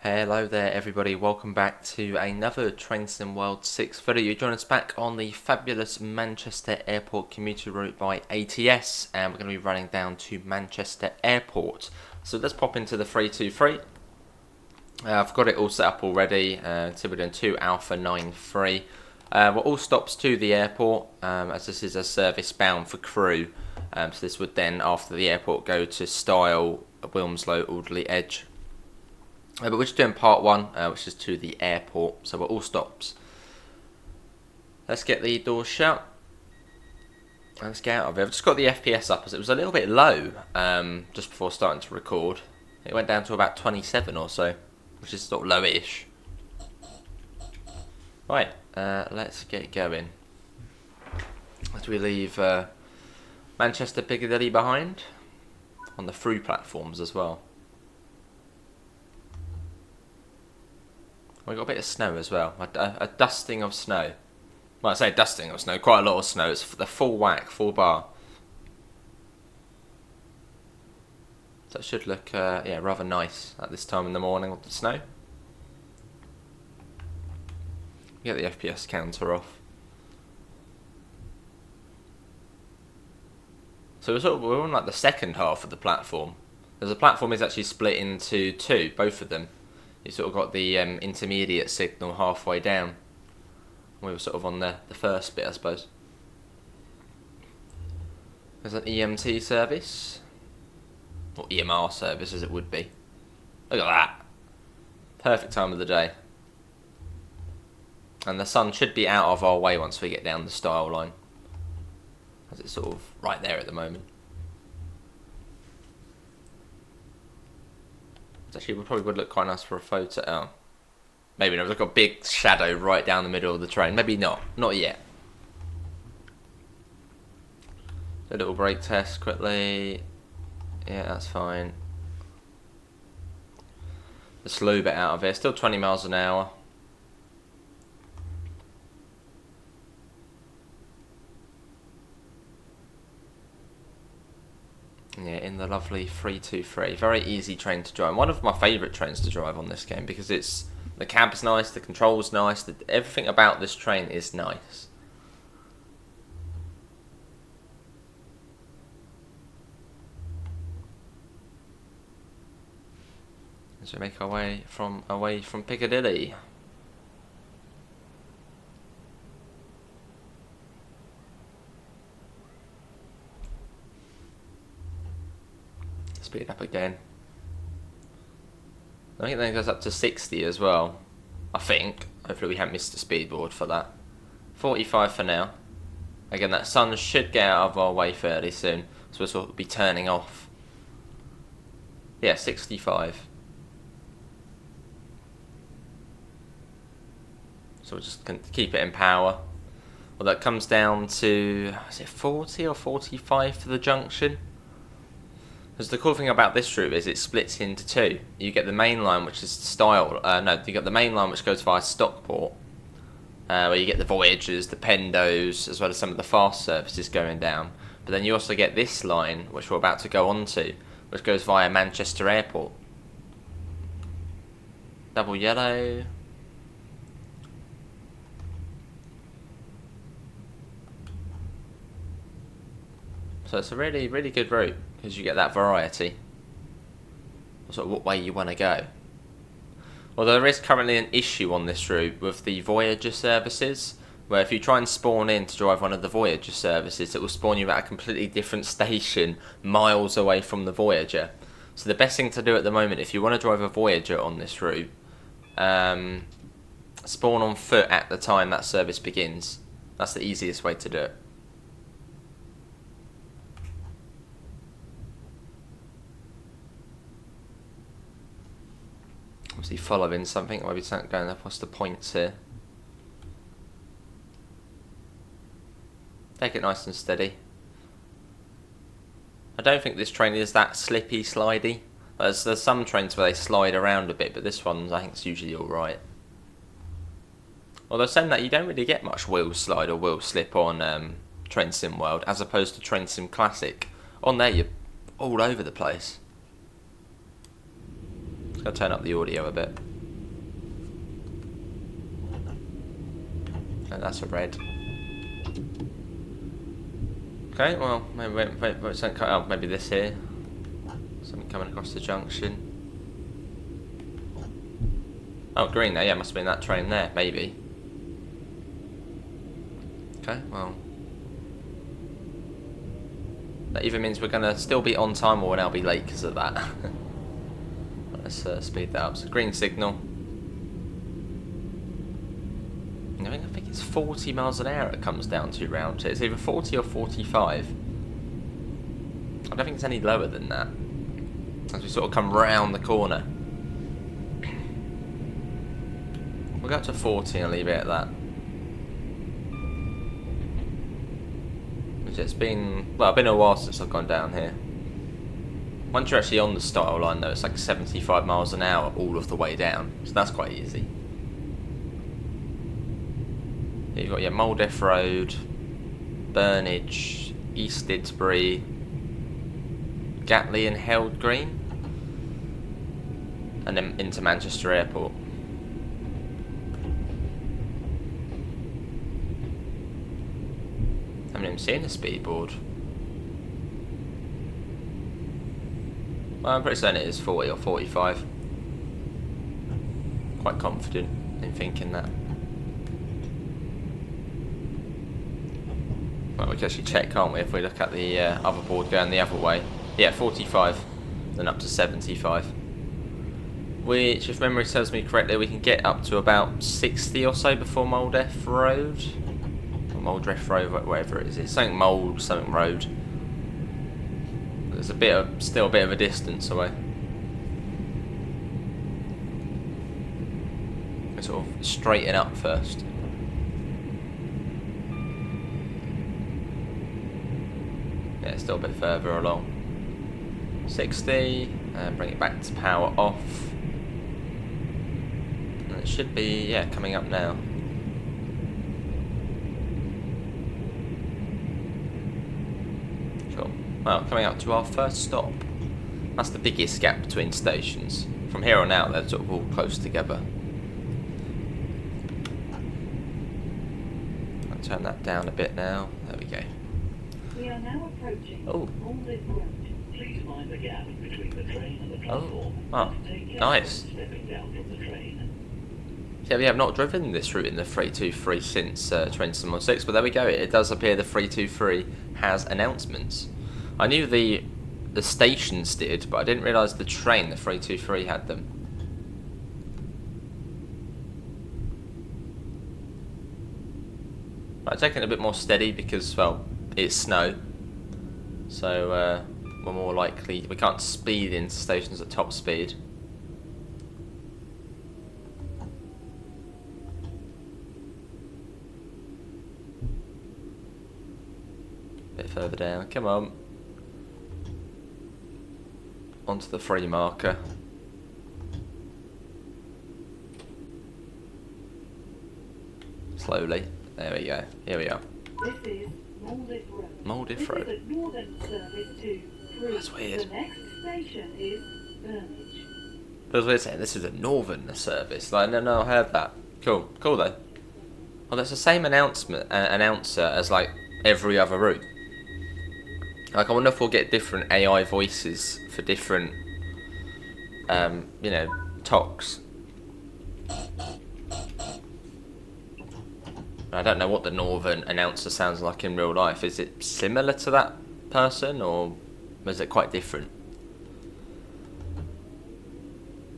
Hello there everybody, welcome back to another Train Sim World 6 video. You join us back on the fabulous Manchester Airport commuter route by ATS, and we're going to be running down to Manchester Airport. So let's pop into the 323. I've got it all set up already, so we're doing 2 Alpha 93. We're all stops to the airport, as this is a service bound for crew. So this would then, after the airport, go to Style, Wilmslow, Alderley Edge. But we're just doing part 1, which is to the airport, so we're all stops. Let's get the doors shut. Let's get out of it. I've just got the FPS up as it was a little bit low just before starting to record. It went down to about 27 or so, which is sort of lowish. Right, let's get going. As we leave Manchester Piccadilly behind, on the through platforms as well. We got a bit of snow as well, a dusting of snow. Well, I say dusting of snow, quite a lot of snow. It's the full whack, full bar. So it should look, yeah, rather nice at this time in the morning with the snow. Get the FPS counter off. So we're on like the second half of the platform. Because the platform is actually split into two, both of them. You sort of got the intermediate signal halfway down. We were sort of on the first bit, I suppose. There's an EMT service. Or EMR service, as it would be. Look at that. Perfect time of the day. And the sun should be out of our way once we get down the Style line. As it's sort of right there at the moment. Actually, it probably would look quite nice for a photo. Oh. Maybe not. There's like a big shadow right down the middle of the train. Maybe not. Not yet. A little brake test quickly. Yeah, that's fine. The slow bit out of it. Still 20 miles an hour. Yeah, in the lovely 323. Very easy train to drive. One of my favourite trains to drive on this game because it's the cab's nice, the controls nice, everything about this train is nice. As we make our way away from Piccadilly. Speed up again. I think that goes up to 60 as well. I think. Hopefully we haven't missed the speed board for that. 45 for now. Again, that sun should get out of our way fairly soon, so we'll sort of be turning off. Yeah, 65. So we'll just keep it in power. Well, that comes down to, is it 40 or 45 for the junction? Because the cool thing about this route is it splits into two. You get the main line, which is Style. You get the main line, which goes via Stockport, where you get the Voyagers, the Pendos, as well as some of the fast services going down. But then you also get this line, which we're about to go on to, which goes via Manchester Airport. Double yellow. So it's a really, really good route. Because you get that variety, sort of what way you want to go. Although there is currently an issue on this route with the Voyager services, where if you try and spawn in to drive one of the Voyager services, it will spawn you at a completely different station miles away from the Voyager. So the best thing to do at the moment, if you want to drive a Voyager on this route, spawn on foot at the time that service begins. That's the easiest way to do it. Obviously following something, maybe something going up. What's the points here? Take it nice and steady. I don't think this train is that slippy, slidey. There's some trains where they slide around a bit, but this one I think is usually alright. Although saying that, you don't really get much wheel slide or wheel slip on Train Sim World, as opposed to Train Sim Classic. On there you're all over the place. I'll turn up the audio a bit. Okay, that's a red. Okay, well, maybe wait, something cut out. Maybe this here. Something coming across the junction. Oh, green there. Yeah, must have been that train there. Maybe. Okay, well. That either means we're going to still be on time or we'll now be late because of that. Let's speed that up. So, green signal. I think it's 40 miles an hour it comes down to round here. It's either 40 or 45. I don't think it's any lower than that. As we sort of come round the corner. We'll go up to 40 and leave it at that. It's been, well, it's been a while since I've gone down here. Once you're actually on the style line though, it's like 75 miles an hour all of the way down. So that's quite easy. You've got your Moldef Road, Burnage, East Didsbury, Gatley and Held Green, and then into Manchester Airport. I haven't even seen a speedboard. Well, I'm pretty certain it is 40 or 45. Quite confident in thinking that. Well, we can actually check, can't we, if we look at the other board going the other way. Yeah, 45, then up to 75. Which, if memory serves me correctly, we can get up to about 60 or so before Moldef Road. Or Moldref Road, whatever it is. It's something something road. There's still a bit of a distance away. Let's sort of straighten up first. Yeah, still a bit further along. 60, and bring it back to power off. And it should be, yeah, coming up now. Cool. Well, coming up to our first stop. That's the biggest gap between stations. From here on out, they're sort of all close together. I'll turn that down a bit now. There we go. We are now approaching Maldive Road. Please mind the gap between the train and the platform. Oh, nice. Yeah, we have not driven this route in the 323 since Train Sim 6, but there we go. It does appear the 323 has announcements. I knew the stations did, but I didn't realise the train, the 323, had them. Right, taking it a bit more steady because, well, it's snow, so we're more likely, we can't speed into stations at top speed. Bit further down, come on. Onto the free marker. Slowly, there we go, here we are. This is Maldive Road. Maldive Road. This is a northern service to Crewe. That's weird. The next station is Burnage. That's weird saying this is a northern service. Like, no, I heard that. Cool though. Well, that's the same announcer as like every other route. Like, I wonder if we'll get different AI voices for different, you know, talks. I don't know what the northern announcer sounds like in real life. Is it similar to that person, or is it quite different?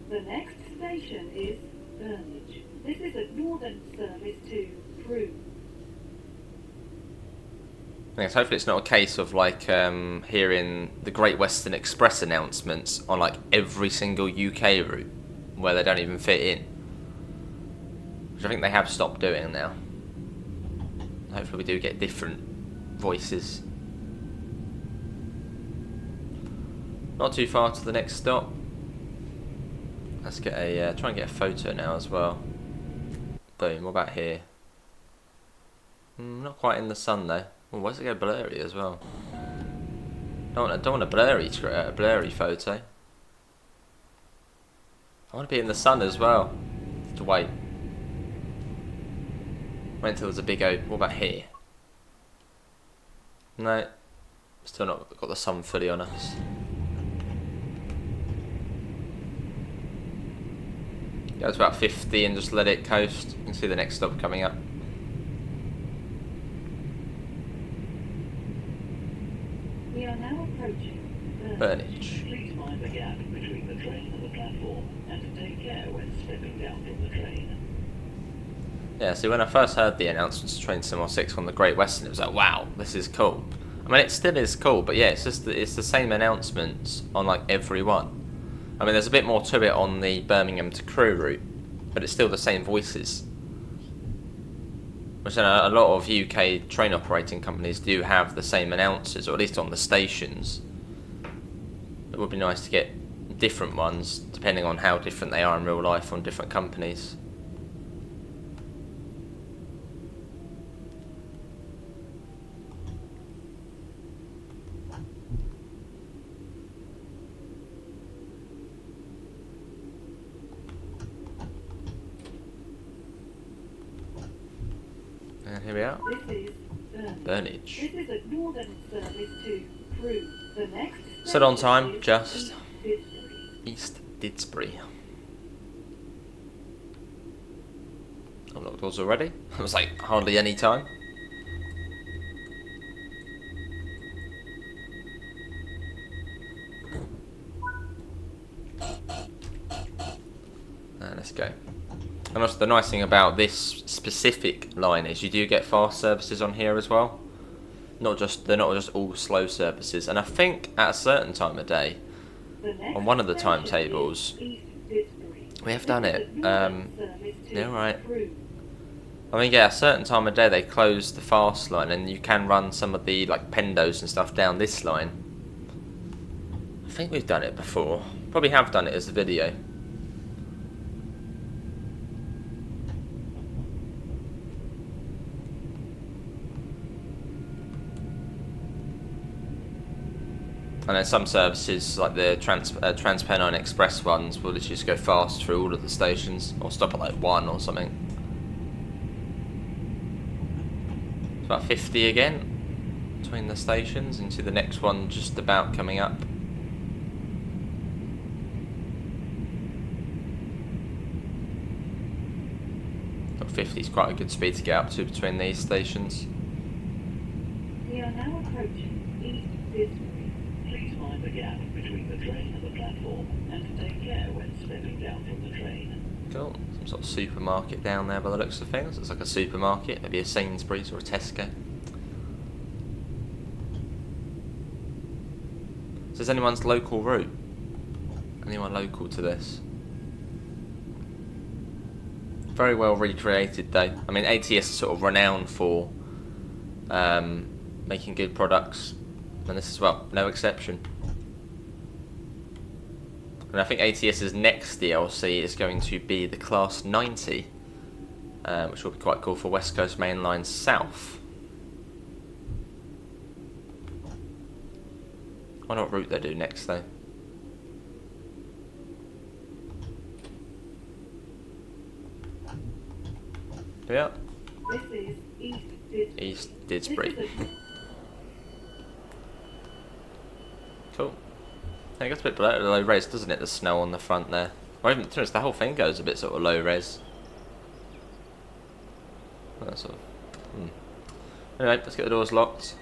The next station is Burnage. This is a northern service to Crewe. Yes, hopefully it's not a case of like hearing the Great Western Express announcements on like every single UK route where they don't even fit in, which I think they have stopped doing now. Hopefully we do get different voices. Not too far to the next stop. Let's get a try and get a photo now as well. Boom. What about here? Not quite in the sun though. Oh, why does it go blurry as well? Don't want a blurry photo. I want to be in the sun as well. To wait. Wait until there's a big O. What about here? No. Still not got the sun fully on us. Go to about 50 and just let it coast. You can see the next stop coming up. We are now approaching Burnage. Please mind the gap between the train and the platform, and take care when stepping down from the train. Yeah, see, when I first heard the announcements of Train Sim 6 on the Great Western, it was like, wow, this is cool. I mean, it still is cool, but yeah, it's the same announcements on like every one. I mean, there's a bit more to it on the Birmingham to Crewe route, but it's still the same voices. Which a lot of UK train operating companies do have the same announcers, or at least on the stations. It would be nice to get different ones, depending on how different they are in real life on different companies. And here we are. This is Burnage. This is a northern service to Crewe. The next Set on station time, is just Didsbury. East Didsbury. Unlocked doors already? It was like hardly any time. Let's go. And also the nice thing about this specific line is you do get fast services on here as well. They're not just all slow services. And I think at a certain time of day, The next on one of the station timetables, is East Didsbury. we have done This is it. a northern service to Yeah, right. Crewe. I mean, yeah, a certain time of day they close the fast line, and you can run some of the like pendos and stuff down this line. I think we've done it before. Probably have done it as a video. And then some services, like the Transpennine Express ones, will literally just go fast through all of the stations, or stop at like 1 or something. It's about 50 again between the stations, into the next one just about coming up. Got 50 is quite a good speed to get up to between these stations. We are now approaching East Didsbury. Please mind the gap between the train and the platform, and take care when stepping down from the train. Cool. Some sort of supermarket down there by the looks of things. It's like a supermarket, maybe a Sainsbury's or a Tesco. So is anyone's local route? Anyone local to this? Very well recreated though. I mean, ATS is sort of renowned for making good products, and this is, well, no exception. And I think ATS's next DLC is going to be the Class 90, which will be quite cool for West Coast Main Line South. I wonder what route they do next though. Yeah. This is East Didsbury. East Didsbury. This is a Cool. It gets a bit low res, doesn't it? The snow on the front there. Or even, to be honest, the whole thing goes a bit sort of low res. That's sort of. Anyway, let's get the doors locked.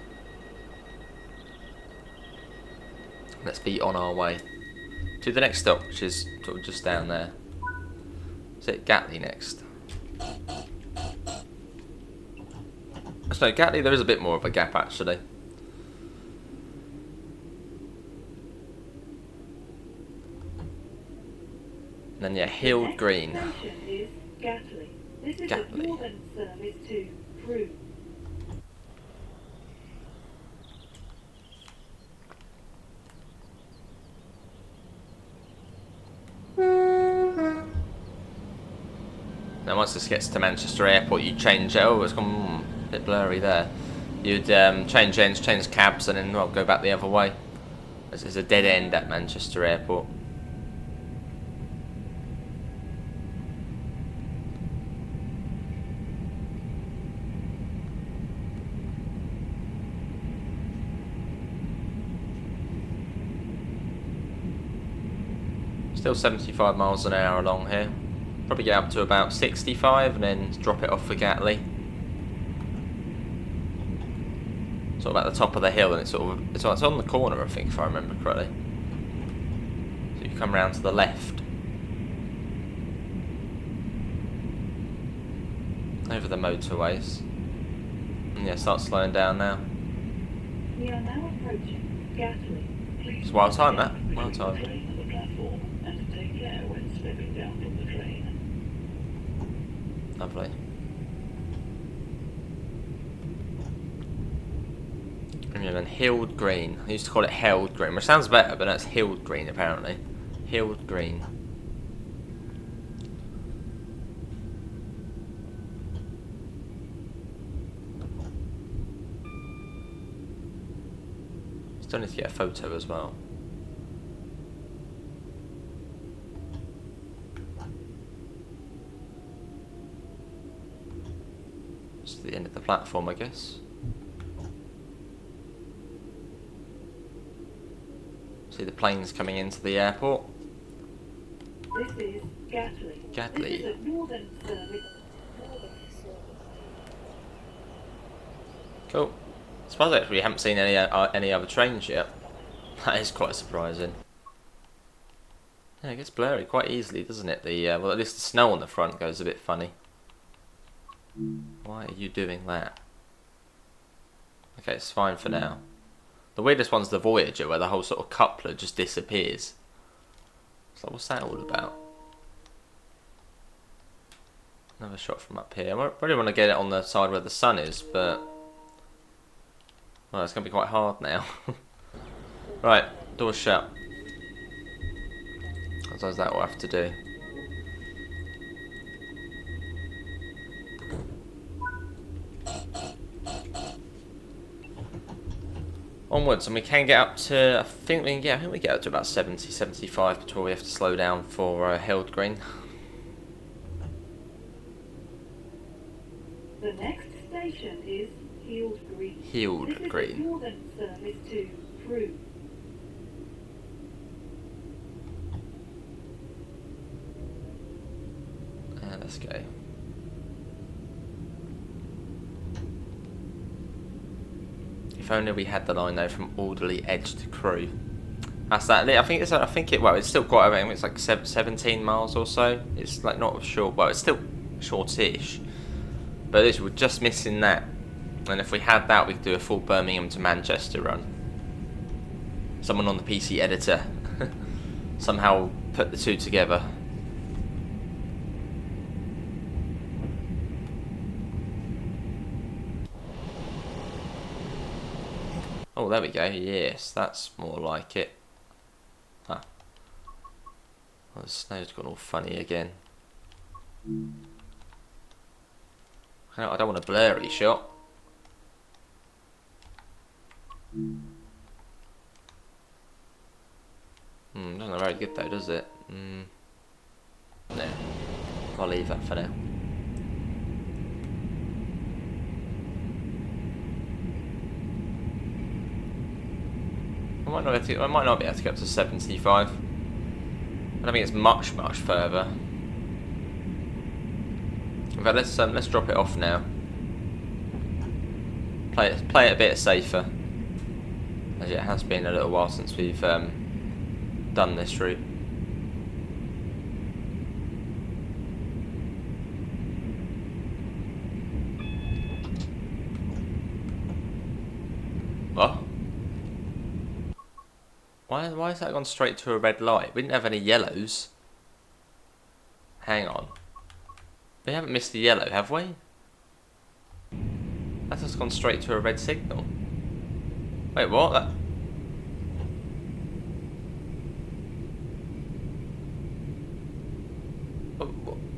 Let's be on our way to the next stop, which is sort of just down there. Is it Gatley next? So Gatley, there is a bit more of a gap actually. And then yeah, Hill Green. The next station is Gatley. This is Gatley. a northern service to Crewe. Now once this gets to Manchester Airport, you change. Oh, it's gone a bit blurry there. You'd change ends, change cabs, and then well, go back the other way. There's a dead end at Manchester Airport. Still 75 miles an hour along here. Probably get up to about 65 and then drop it off for Gatley. Sort of at the top of the hill, and it's on the corner, I think, if I remember correctly. So you come round to the left. Over the motorways. And yeah, start slowing down now. We are now approaching Gatley. It's well timed, that. Well The timed. train and the platform, and take care when stepping down from the train. Lovely. And then Hilled Green. I used to call it Held Green, which sounds better, but that's Hilled Green apparently. Hilled Green. Still need to get a photo as well. Just the end of the platform, I guess. See the planes coming into the airport. This is Gatley. Gatley. This is a northern service. Cool. I suppose actually we haven't seen any other trains yet. That is quite surprising. Yeah, it gets blurry quite easily, doesn't it? Well, at least the snow on the front goes a bit funny. Why are you doing that? Okay, it's fine for now. The weirdest one's the Voyager, where the whole sort of coupler just disappears. So what's that all about? Another shot from up here. I really want to get it on the side where the sun is, but well, it's going to be quite hard now. Right, door's shut. Otherwise that will have to do. Onwards, and we can get up to, I think we get up to about 70, 75 before we have to slow down for Hilled Green. The next station is Hilled Green. Hilled This is Green. a northern service to Crewe. Let's go. If only we had the line though from Alderley Edge to Crewe. That's that. I think it's still quite. I think it's like 17 miles or so. It's like not short, but it's still shortish. But we're just missing that. And if we had that, we could do a full Birmingham to Manchester run. Someone on the PC editor somehow put the two together. Oh, there we go. Yes, that's more like it. Huh. Well, the snow's gone all funny again. I don't want a blurry shot. Doesn't look very good though, does it? No. I'll leave that for now. I might not be able to get up to 75. I don't think it's much further. In fact, let's drop it off now. Play it a bit safer, as it has been a little while since we've done this route. What? Why has that gone straight to a red light? We didn't have any yellows. Hang on. We haven't missed the yellow, have we? That's just gone straight to a red signal. Wait, what?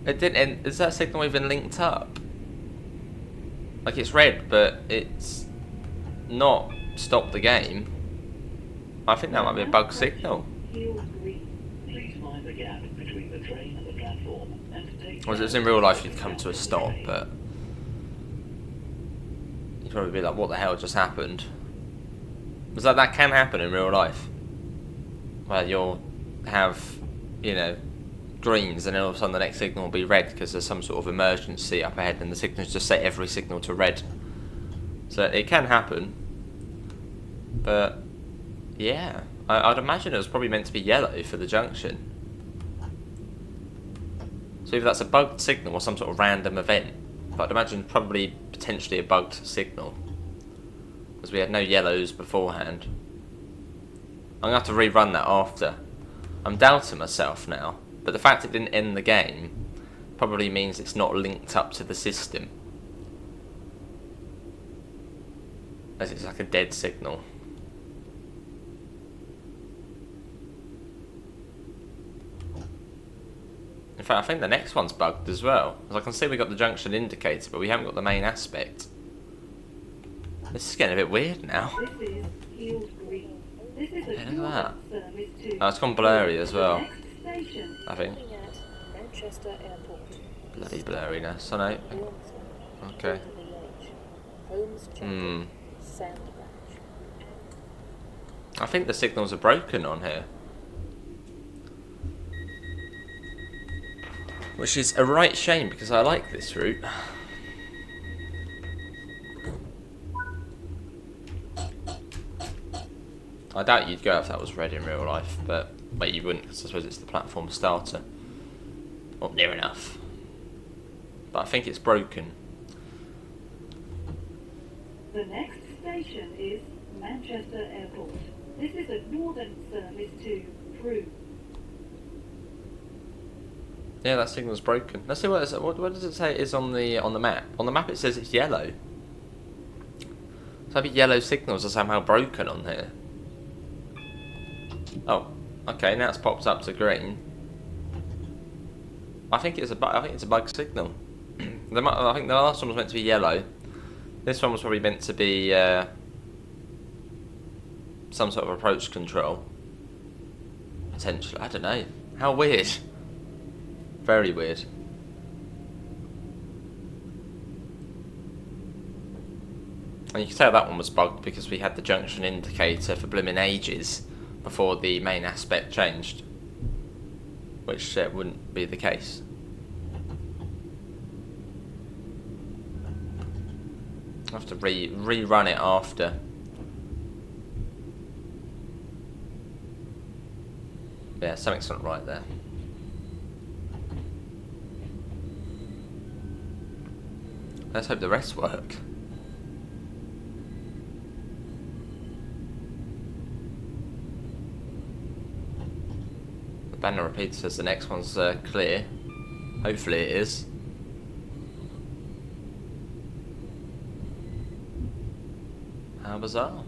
It didn't end. Is that signal even linked up? Like it's red, but it's not stopped the game. I think that might be a bug signal. Hilled Green. Please mind the gap between the train and the platform, and take Whereas it's in real life you'd come to a stop, but you'd probably be like, what the hell just happened? Was that can happen in real life? Where you'll have you know, greens, and then all of a sudden the next signal will be red because there's some sort of emergency up ahead, and the signals just set every signal to red. So it can happen, but yeah, I'd imagine it was probably meant to be yellow for the junction. So either that's a bugged signal or some sort of random event, but I'd imagine probably potentially a bugged signal, because we had no yellows beforehand. I'm going to have to rerun that after. I'm doubting myself now, but the fact it didn't end the game probably means it's not linked up to the system, as it's like a dead signal. In fact, I think the next one's bugged as well, as I can see we got the junction indicator, but we haven't got the main aspect. This is getting a bit weird now. This is Field Green. This is a Yeah, look at service to Oh, it's gone blurry as well, next station. I think. Manchester Airport. Bloody blurriness, I know. Okay. I think the signals are broken on here, which is a right shame because I like this route. I doubt you'd go if that was red in real life, but wait, you wouldn't, because I suppose it's the platform starter. Not near enough. But I think it's broken. The next station is Manchester Airport. This is a northern service to Crewe. Yeah, that signal's broken. Let's see what does it say it is on the map. On the map it says it's yellow. So maybe yellow signals are somehow broken on here. Oh, okay, now it's popped up to green. I think it's a bug signal. I think the last one was meant to be yellow. This one was probably meant to be some sort of approach control. Potentially, I don't know. How weird. Very weird. And you can tell that one was bugged because we had the junction indicator for blooming ages before the main aspect changed, which wouldn't be the case. I'll have to rerun it after. Yeah, something's not right there. Let's hope the rest work. The banner repeater says the next one's clear. Hopefully it is. How bizarre.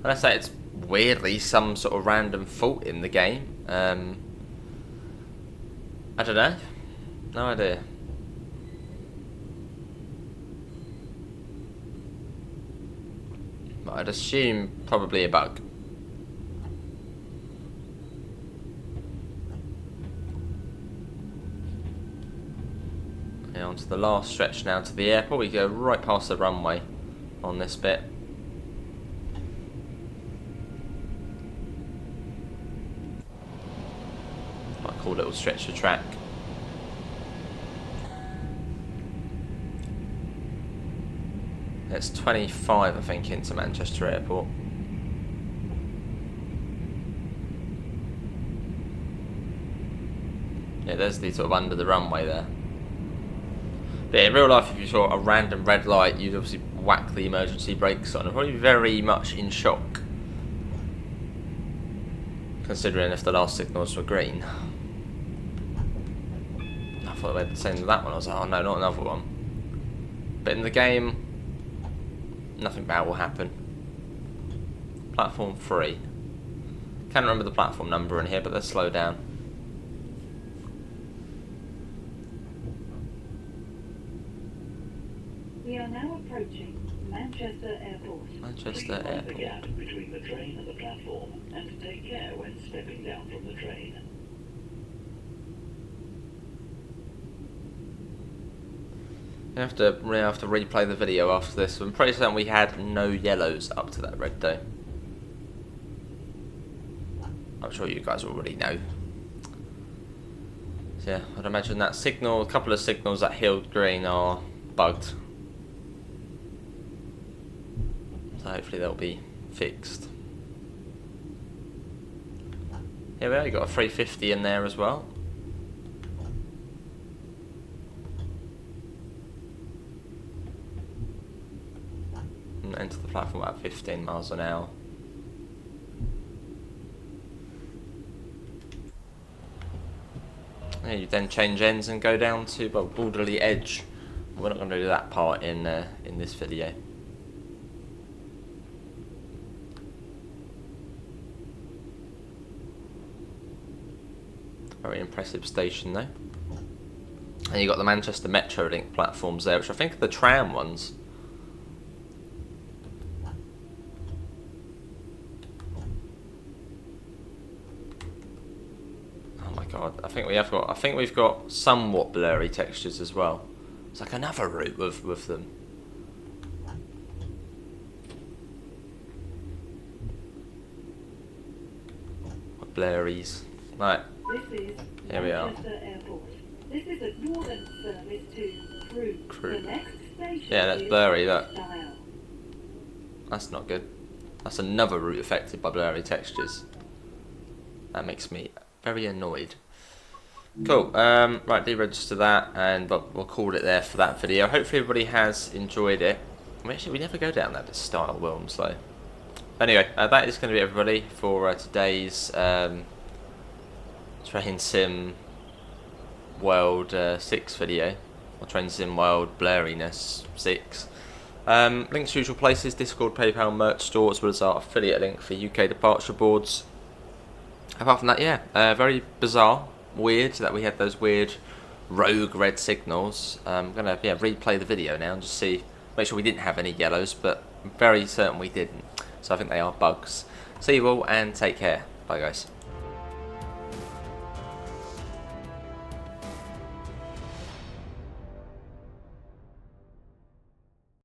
Unless it's weirdly some sort of random fault in the game. I don't know. No idea. But I'd assume probably a bug. On to the last stretch now to the airport. We go right past the runway on this bit. Quite a cool little stretch of track. It's 25, I think, into Manchester Airport. Yeah, there's the sort of under the runway there. But yeah, in real life, if you saw a random red light, you'd obviously whack the emergency brakes on. I'd probably be very much in shock, considering if the last signals were green. I thought they were the same with that one. I was like, oh no, not another one. But in the game, nothing bad will happen. Platform 3. Can't remember the platform number in here, but let's slow down. We are now approaching Manchester Airport. Manchester Please mind the Airport. gap between the train and the platform, and take care when stepping down from the train. We have to replay the video after this. I'm pretty certain we had no yellows up to that red though. I'm sure you guys already know. So yeah, I'd imagine that signal, a couple of signals that healed green are bugged. So hopefully they'll be fixed. Here we are, you got a 350 in there as well. And enter the platform at 15 miles an hour. Yeah, you then change ends and go down to Alderley Edge. We're not going to do that part in this video. Very impressive station though. And you got the Manchester Metrolink platforms there, which I think are the tram ones. Oh my god, I think we've got somewhat blurry textures as well. It's like another route with them. Blurries. Right. This is Here we are. Manchester Airport. This is a northern service to Crewe. The next station Yeah, that's is blurry, look. Style. That's not good. That's another route affected by blurry textures. That makes me very annoyed. Cool. Right, deregister that, and we'll call it there for that video. Hopefully everybody has enjoyed it. Actually, we never go down that style Wilms though. Anyway, that is going to be everybody for today's Train Sim World 6 video, or Train Sim World Blurriness 6. Links to usual places: Discord, PayPal, merch store, as well as our affiliate link for UK departure boards. Apart from that, yeah, very bizarre, weird that we had those weird rogue red signals. I'm gonna replay the video now and just make sure we didn't have any yellows, but I'm very certain we didn't. So I think they are bugs. See you all and take care. Bye guys.